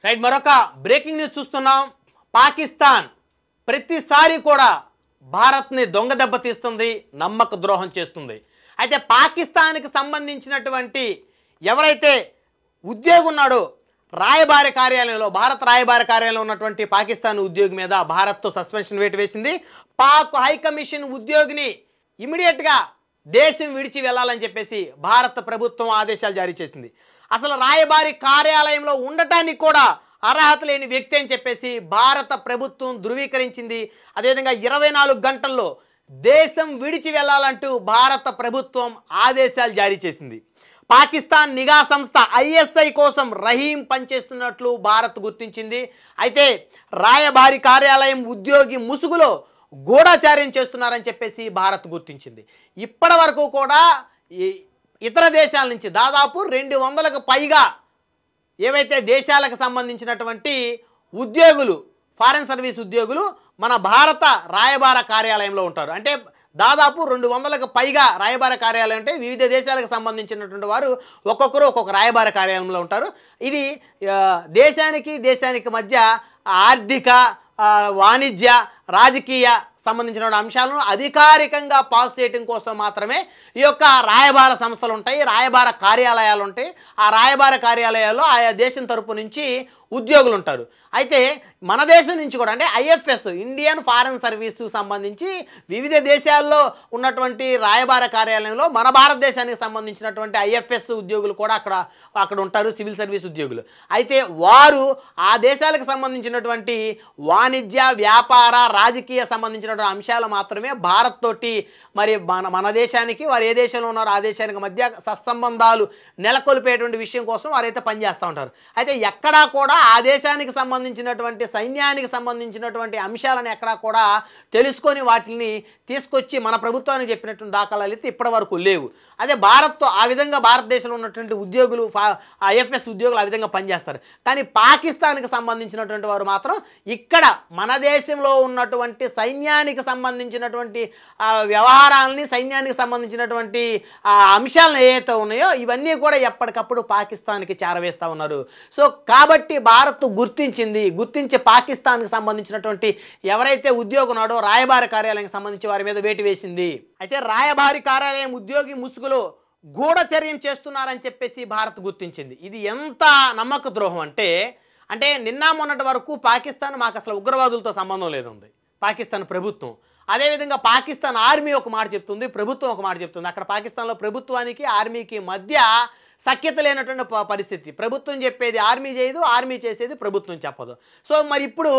Right, మరొక breaking news చూస్తున్నాం. పాకిస్తాన్ ప్రతిసారి కూడా భారత్ని దొంగ దెబ్బ తీస్తుంది, నమ్మక ద్రోహం చేస్తుంది. అయితే పాకిస్తాన్కి సంబంధించినటువంటి ఎవరైతే ఉద్యోగి ఉన్నాడో రాయబార కార్యాలయంలో, భారత రాయబార కార్యాలయంలో ఉన్నటువంటి పాకిస్తాన్ ఉద్యోగి మీద భారత్తో సస్పెన్షన్ వేటు వేసింది. పాక్ హైకమిషన్ ఉద్యోగిని ఇమీడియట్గా దేశం విడిచి వెళ్ళాలని చెప్పేసి భారత ప్రభుత్వం ఆదేశాలు జారీ చేసింది. అసలు రాయబారి కార్యాలయంలో ఉండటానికి కూడా అర్హత లేని వ్యక్తి అని చెప్పేసి భారత ప్రభుత్వం ధృవీకరించింది. అదేవిధంగా 24 గంటల్లో దేశం విడిచి వెళ్ళాలంటూ భారత ప్రభుత్వం ఆదేశాలు జారీ చేసింది. పాకిస్తాన్ నిఘా సంస్థ ఐఎస్ఐ కోసం రహీం పనిచేస్తున్నట్లు భారత్ గుర్తించింది. అయితే రాయబారి కార్యాలయం ఉద్యోగి ముసుగులో గూఢచార్యం చేస్తున్నారని చెప్పేసి భారత్ గుర్తించింది. ఇప్పటి వరకు కూడా ఇతర దేశాల నుంచి దాదాపు 200కు పైగా ఏవైతే దేశాలకు సంబంధించినటువంటి ఉద్యోగులు, ఫారెన్ సర్వీస్ ఉద్యోగులు మన భారత రాయబార కార్యాలయంలో ఉంటారు. అంటే దాదాపు 200కు పైగా రాయబార కార్యాలయం అంటే వివిధ దేశాలకు సంబంధించినటువంటి వారు ఒక్కొక్కరు ఒక్కొక్క రాయబార కార్యాలయంలో ఉంటారు. ఇది దేశానికి మధ్య ఆర్థిక, వాణిజ్య, రాజకీయ సంబంధించిన అంశాలను అధికారికంగా పాస్ చేయడం కోసం మాత్రమే ఈ యొక్క రాయబార సంస్థలు ఉంటాయి, రాయబార కార్యాలయాలు ఉంటాయి. ఆ రాయబార కార్యాలయాల్లో ఆయా దేశం తరపు నుంచి ఉద్యోగులు ఉంటారు. అయితే మన దేశం నుంచి కూడా అంటే ఐఎఫ్ఎస్, ఇండియన్ ఫారెన్ సర్వీసు సంబంధించి వివిధ దేశాల్లో ఉన్నటువంటి రాయబార కార్యాలయంలో మన భారతదేశానికి సంబంధించినటువంటి ఐఎఫ్ఎస్ ఉద్యోగులు కూడా అక్కడ ఉంటారు, సివిల్ సర్వీస్ ఉద్యోగులు. అయితే వారు ఆ దేశాలకు సంబంధించినటువంటి వాణిజ్య, వ్యాపార, రాజకీయ సంబంధించినటువంటి అంశాలు మాత్రమే భారత్ తోటి మరి మన దేశానికి, వారు ఏ దేశంలో ఉన్నారో ఆ దేశానికి మధ్య సత్సంబంధాలు నెలకొల్పేటువంటి విషయం కోసం వారైతే పనిచేస్తూ ఉంటారు. అయితే ఎక్కడా కూడా ఆ దేశానికి సంబంధించినటువంటి, సైన్యానికి సంబంధించినటువంటి అంశాలను ఎక్కడా కూడా తెలుసుకొని వాటిని తీసుకొచ్చి మన ప్రభుత్వానికి చెప్పినటువంటి దాఖలాలు అయితే ఇప్పటి వరకు లేవు. అదే భారత్తో ఆ విధంగా భారతదేశంలో ఉన్నటువంటి ఉద్యోగులు, ఐఎఫ్ఎస్ ఉద్యోగులు ఆ విధంగా పనిచేస్తారు. కానీ పాకిస్తాన్కి సంబంధించినటువంటి వారు మాత్రం ఇక్కడ మన దేశంలో ఉన్నటువంటి సైన్యానికి సంబంధించినటువంటి వ్యవహారాలని, సైన్యానికి సంబంధించినటువంటి అంశాలను ఏవైతే ఉన్నాయో ఇవన్నీ కూడా ఎప్పటికప్పుడు పాకిస్తాన్కి చేరవేస్తూ ఉన్నారు. సో కాబట్టి భారత్ గుర్తించి పాకిస్తాన్కి సంబంధించినటువంటి ఎవరైతే ఉద్యోగి ఉన్నాడో రాయబార కార్యాలయానికి సంబంధించి వారి మీద వేటు వేసింది. అయితే రాయబారి కార్యాలయం ఉద్యోగి ముసుగులో గూఢచర్యం చేస్తున్నారని చెప్పేసి భారత్ గుర్తించింది. ఇది ఎంత నమ్మక ద్రోహం అంటే నిన్న మొన్నటి వరకు పాకిస్తాన్ మాకు అసలు ఉగ్రవాదులతో సంబంధం లేదుంది పాకిస్తాన్ ప్రభుత్వం. అదేవిధంగా పాకిస్తాన్ ఆర్మీ ఒక మాట చెప్తుంది, ప్రభుత్వం ఒక మాట చెప్తుంది. అక్కడ పాకిస్తాన్లో ప్రభుత్వానికి ఆర్మీకి మధ్య సఖ్యత లేనటువంటి పరిస్థితి. ప్రభుత్వం చెప్పేది ఆర్మీ చేయదు, ఆర్మీ చేసేది ప్రభుత్వం చెప్పదు. సో మరి ఇప్పుడు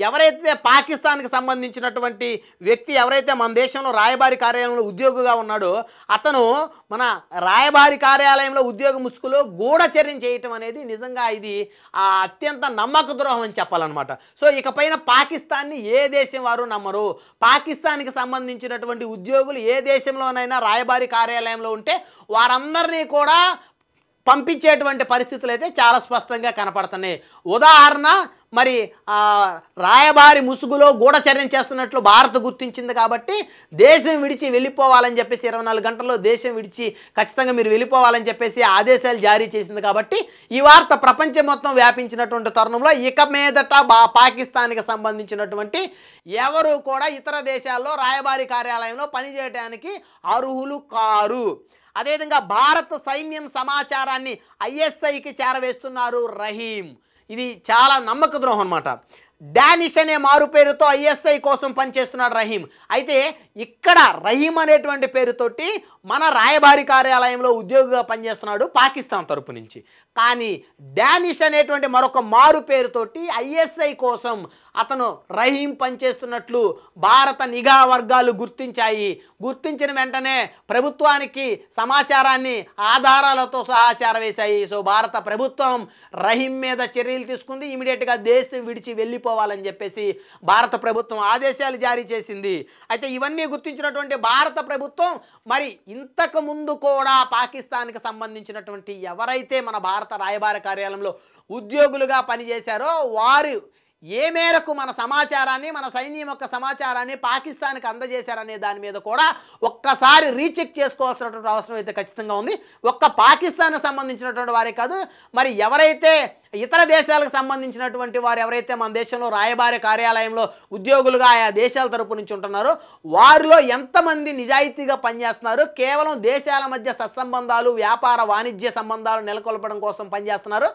ఎవరైతే పాకిస్తాన్కి సంబంధించినటువంటి వ్యక్తి ఎవరైతే మన దేశంలో రాయబారి కార్యాలయంలో ఉద్యోగిగా ఉన్నాడో అతను మన రాయబారి కార్యాలయంలో ఉద్యోగ ముసుగులో గూఢచర్యం చేయటం అనేది నిజంగా ఇది అత్యంత నమ్మక ద్రోహం అని చెప్పాలన్నమాట. సో ఇకపైన పాకిస్తాన్ని ఏ దేశం వారు నమ్మరు. పాకిస్తాన్కి సంబంధించినటువంటి ఉద్యోగులు ఏ దేశంలోనైనా రాయబారి కార్యాలయంలో ఉంటే వారందరినీ కూడా పంపించేటువంటి పరిస్థితులు అయితే చాలా స్పష్టంగా కనపడుతున్నాయి. ఉదాహరణ మరి రాయబారి ముసుగులో గూఢచర్యం చేస్తున్నట్లు భారత్ గుర్తించింది కాబట్టి దేశం విడిచి వెళ్ళిపోవాలని చెప్పేసి 24 గంటల్లో దేశం విడిచి ఖచ్చితంగా మీరు వెళ్ళిపోవాలని చెప్పేసి ఆదేశాలు జారీ చేసింది. కాబట్టి ఈ వార్త ప్రపంచం మొత్తం వ్యాపించినటువంటి తరుణంలో ఇక మీదట పాకిస్తాన్కి సంబంధించినటువంటి ఎవరు కూడా ఇతర దేశాల్లో రాయబారి కార్యాలయంలో పనిచేయడానికి అర్హులు కారు. అదేవిధంగా భారత సైన్యం సమాచారాన్ని ఐఎస్ఐకి చేరవేస్తున్నారు రహీం. ఇది చాలా నమ్మక ద్రోహం అన్నమాట. డానిష్ అనే మారు పేరుతో ఐఎస్ఐ కోసం పనిచేస్తున్నాడు రహీం. అయితే ఇక్కడ రహీం అనేటువంటి పేరుతోటి మన రాయబారి కార్యాలయంలో ఉద్యోగిగా పనిచేస్తున్నాడు పాకిస్తాన్ తరపు నుంచి. కానీ డానిష్ అనేటువంటి మరొక మారు పేరుతోటి ఐఎస్ఐ కోసం అతను రహీం పనిచేస్తున్నట్లు భారత నిఘా వర్గాలు గుర్తించాయి. గుర్తించిన వెంటనే ప్రభుత్వానికి సమాచారాన్ని ఆధారాలతో సహా చేరవేశాయి. సో భారత ప్రభుత్వం రహీం మీద చర్యలు తీసుకుంది. ఇమీడియట్గా దేశం విడిచి వెళ్ళిపోవాలని చెప్పేసి భారత ప్రభుత్వం ఆదేశాలు జారీ చేసింది. అయితే ఇవన్నీ గుర్తించినటువంటి భారత ప్రభుత్వం మరి ఇంతకు ముందు కూడా పాకిస్తాన్కి సంబంధించినటువంటి ఎవరైతే మన భారత రాయబార కార్యాలయంలో ఉద్యోగులుగా పనిచేశారో వారు ఏ మేరకు మన సమాచారాన్ని, మన సైన్యం యొక్క సమాచారాన్ని పాకిస్తాన్కి అందజేశారనే దాని మీద కూడా ఒక్కసారి రీచెక్ చేసుకోవాల్సినటువంటి అవసరం అయితే ఖచ్చితంగా ఉంది. ఒక్క పాకిస్తాన్కి సంబంధించినటువంటి వారే కాదు, మరి ఎవరైతే ఇతర దేశాలకు సంబంధించినటువంటి వారు ఎవరైతే మన దేశంలో రాయబార కార్యాలయంలో ఉద్యోగులుగా ఆయా దేశాల తరపు నుంచి ఉంటున్నారో వారిలో ఎంతమంది నిజాయితీగా పనిచేస్తున్నారు, కేవలం దేశాల మధ్య సత్సంబంధాలు, వ్యాపార వాణిజ్య సంబంధాలు నెలకొల్పడం కోసం పనిచేస్తున్నారు,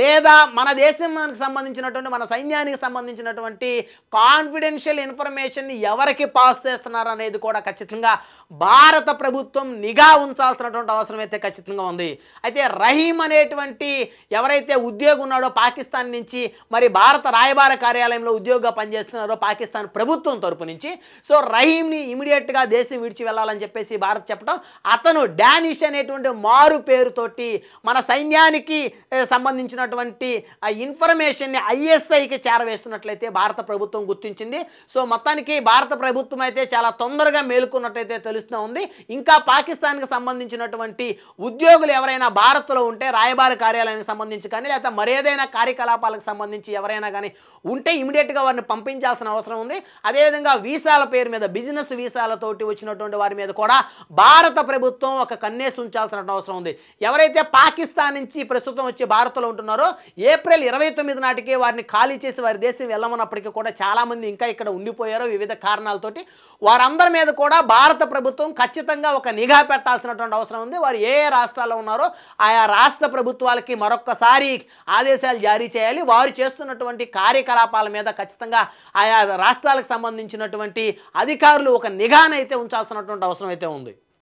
లేదా మన దేశానికి సంబంధించినటువంటి, మన సైన్యానికి సంబంధించినటువంటి కాన్ఫిడెన్షియల్ ఇన్ఫర్మేషన్ని ఎవరికి పాస్ చేస్తున్నారు అనేది కూడా ఖచ్చితంగా భారత ప్రభుత్వం నిఘా ఉంచాల్సినటువంటి అవసరం అయితే ఖచ్చితంగా ఉంది. అయితే రహీం అనేటువంటి ఎవరైతే ఉద్యోగి ఉన్నాడో పాకిస్తాన్ నుంచి, మరి భారత రాయబార కార్యాలయంలో ఉద్యోగిగా పనిచేస్తున్నారో పాకిస్తాన్ ప్రభుత్వం తరపు నుంచి, సో రహీంని ఇమీడియట్గా దేశం విడిచి వెళ్ళాలని చెప్పేసి భారత్ చెప్పడం, అతను డానిష్ అనేటువంటి మారు పేరుతోటి మన సైన్యానికి సంబంధించినటువంటి ఆ ఇన్ఫర్మేషన్ని ఐఎస్ఐకి చేరవేస్తున్నట్లయితే భారత ప్రభుత్వం గుర్తించింది. సో మొత్తానికి భారత ప్రభుత్వం అయితే చాలా తొందరగా మేలుకున్నట్లయితే తెలుస్తూ ఉంది. ఇంకా పాకిస్తాన్కి సంబంధించినటువంటి ఉద్యోగులు ఎవరైనా భారత్లో ఉంటే రాయబార కార్యాలయానికి సంబంధించి కానీ లేకపోతే మరేదైనా కార్యకలాపాలకు సంబంధించి ఎవరైనా కానీ ఉంటే ఇమీడియట్గా వారిని పంపించాల్సిన అవసరం ఉంది. అదేవిధంగా వీసాల పేరు మీద, బిజినెస్ వీసాలతోటి వచ్చినటువంటి వారి మీద కూడా భారత ప్రభుత్వం ఒక కన్నేసి ఉంచాల్సిన అవసరం ఉంది. ఎవరైతే పాకిస్తాన్ నుంచి ప్రస్తుతం వచ్చి భారత్లో ఉంటున్నారో ఏప్రిల్ 29 నాటికే వారిని ఖాళీ చేసి వారి దేశం వెళ్ళమన్నప్పటికీ కూడా చాలామంది ఇంకా ఇక్కడ ఉండిపోయారో వివిధ కారణాలతోటి, వారందరి మీద కూడా భారత ప్రభుత్వం ఖచ్చితంగా ఒక నిఘా పెట్టాల్సినటువంటి అవసరం ఉంది. వారు ఏ రాష్ట్రాల్లో ఉన్నారో ఆయా రాష్ట్ర ప్రభుత్వాలకి మరొక్కసారి ఆదేశాలు జారీ చేయాలి. వారు చేస్తున్నటువంటి కార్యకలాపాల మీద ఖచ్చితంగా ఆయా రాష్ట్రాలకు సంబంధించినటువంటి అధికారులు ఒక నిఘానైతే ఉంచాల్సినటువంటి అవసరం అయితే ఉంది.